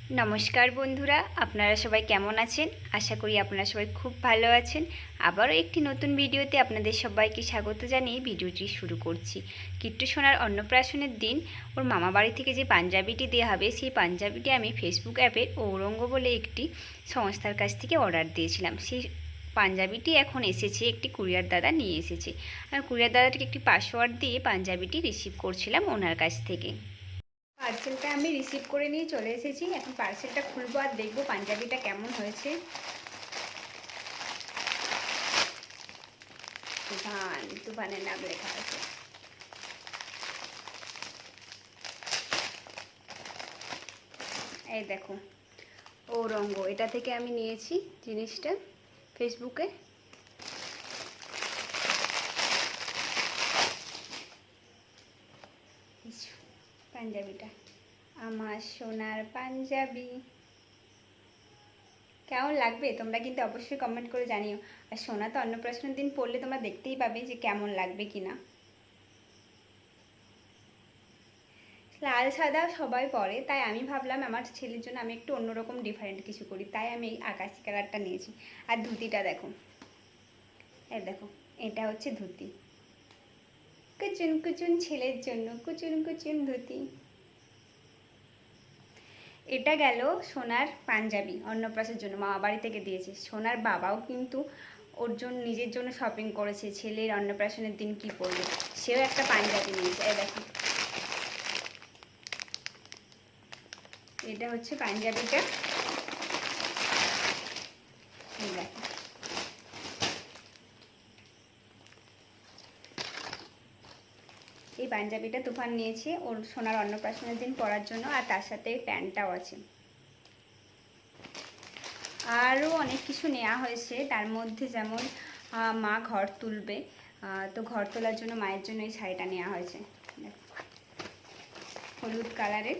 নমস্কার বন্ধুরা, আপনারা সবাই কেমন আছেন? আশা করি আপনারা সবাই খুব ভালো আছেন। আবারও একটি নতুন ভিডিওতে আপনাদের সবাইকে স্বাগত জানিয়ে ভিডিওটি শুরু করছি। কিট্টু সোনার অন্নপ্রাশনের দিন ওর মামা বাড়ি থেকে যে পাঞ্জাবিটি দেওয়া হবে, সেই পাঞ্জাবিটি আমি ফেসবুক অ্যাপের ঔরঙ্গ বলে একটি সংস্থার কাছ থেকে অর্ডার দিয়েছিলাম। সেই পাঞ্জাবিটি এখন এসেছে, একটি কুরিয়ার দাদা নিয়ে এসেছে। আমি কুরিয়ার দাদাটিকে একটি পাসওয়ার্ড দিয়ে পাঞ্জাবিটি রিসিভ করছিলাম ওনার কাছ থেকে। পার্সেলটা আমি রিসিভ করে নিয়ে চলে এসেছি। এখন পার্সেলটা খুলবো আর দেখবো পাঞ্জাবিটা কেমন হয়েছে। তুফানের নাম লেখা আছে। এই দেখো, ঔরঙ্গ, এটা থেকে আমি নিয়েছি জিনিসটা ফেসবুকে। পাঞ্জাবিটা আমার সোনার পাঞ্জাবি, কেমন লাগবে তোমরা কিন্তু অবশ্যই কমেন্ট করে জানিও। আর সোনা তো অন্নপ্রাশনের দিন পড়লে তোমরা দেখতেই পাবে যে কেমন লাগবে কিনা। লাল সাদা সবাই পরে, তাই আমি ভাবলাম আমার ছেলের জন্য আমি একটু অন্যরকম ডিফারেন্ট কিছু করি, তাই আমি এই আকাশি কালারটা নিয়েছি। আর ধুতিটা দেখো, এই দেখো, এটা হচ্ছে ধুতি, কুচুন কুচুন ছেলের জন্য কুচুন কুচুন ধুতি। এটা গেল সোনার পাঞ্জাবি, অন্নপ্রাশনের জন্য মামা বাড়ি থেকে দিয়েছে। সোনার বাবাও কিন্তু ওর জন্য নিজের জন্য শপিং করেছে, ছেলের অন্নপ্রাশনের দিন কি পরবে, সেও একটা পাঞ্জাবি নিয়েছে। এই দেখো, এটা হচ্ছে পাঞ্জাবিটা। এই দেখো, এই পাঞ্জাবিটা তুফান নিয়েছে ওর সোনার অন্নপ্রাশনের দিন পরার জন্য, আর তার সাথে প্যান্টটাও আছে। আরও অনেক কিছু নেওয়া হয়েছে, তার মধ্যে যেমন মা ঘর তুলবে, তো ঘর তোলার জন্য মায়ের জন্য এই শাড়িটা নেওয়া হয়েছে, হলুদ কালারের।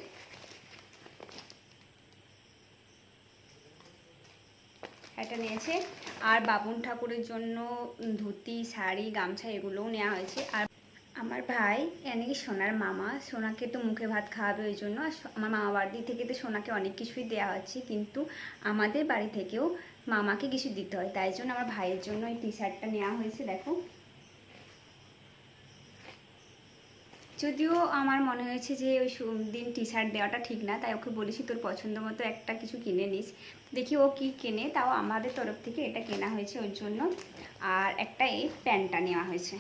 এটা নিয়েছে। আর বাবুন ঠাকুরের জন্য ধুতি, শাড়ি, গামছা এগুলোও নেওয়া হয়েছে। আর আমার ভাই এনে সোনার মামা, সোনাকে তো মুখে ভাত খাওয়াবে, ওই জন্য আমার মামা বাড়ি থেকে তো সোনাকে অনেক কিছুই দেওয়া হচ্ছে, কিন্তু আমাদের বাড়ি থেকেও মামাকে কিছু দিতে হয়, তাই জন্য আমার ভাইয়ের জন্য এই টি শার্টটা নেওয়া হয়েছে। দেখো, যদিও আমার মনে হয়েছে যে ওই দিন টি শার্ট দেওয়াটা ঠিক না, তাই ওকে বলেছি তোর পছন্দ মতো একটা কিছু কিনে নিস। দেখি ও কি কেনে, তাও আমাদের তরফ থেকে এটা কেনা হয়েছে ওর জন্য। আর একটা এই প্যান্টটা নেওয়া হয়েছে।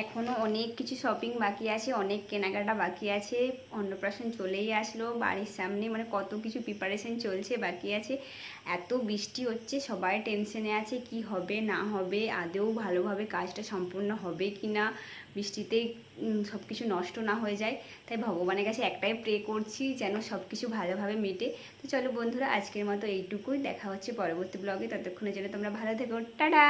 এখনও অনেক কিছু শপিং বাকি আছে, অনেক কেনাকাটা বাকি আছে। অন্নপ্রাশন চলেই আসলো বাড়ির সামনে, মানে কত কিছু প্রিপারেশন চলছে, বাকি আছে। এত বৃষ্টি হচ্ছে, সবাই টেনশনে আছে কি হবে না হবে, আদৌ ভালোভাবে কাজটা সম্পূর্ণ হবে কি না, বৃষ্টিতে সব কিছু নষ্ট না হয়ে যায়। তাই ভগবানের কাছে একটাই প্রে করছি যেন সব কিছু ভালোভাবে মেটে। তো চলো বন্ধুরা, আজকের মতো এইটুকুই, দেখা হচ্ছে পরবর্তী ব্লগে। ততক্ষণের জন্য তোমরা ভালো থেকো, টাটা।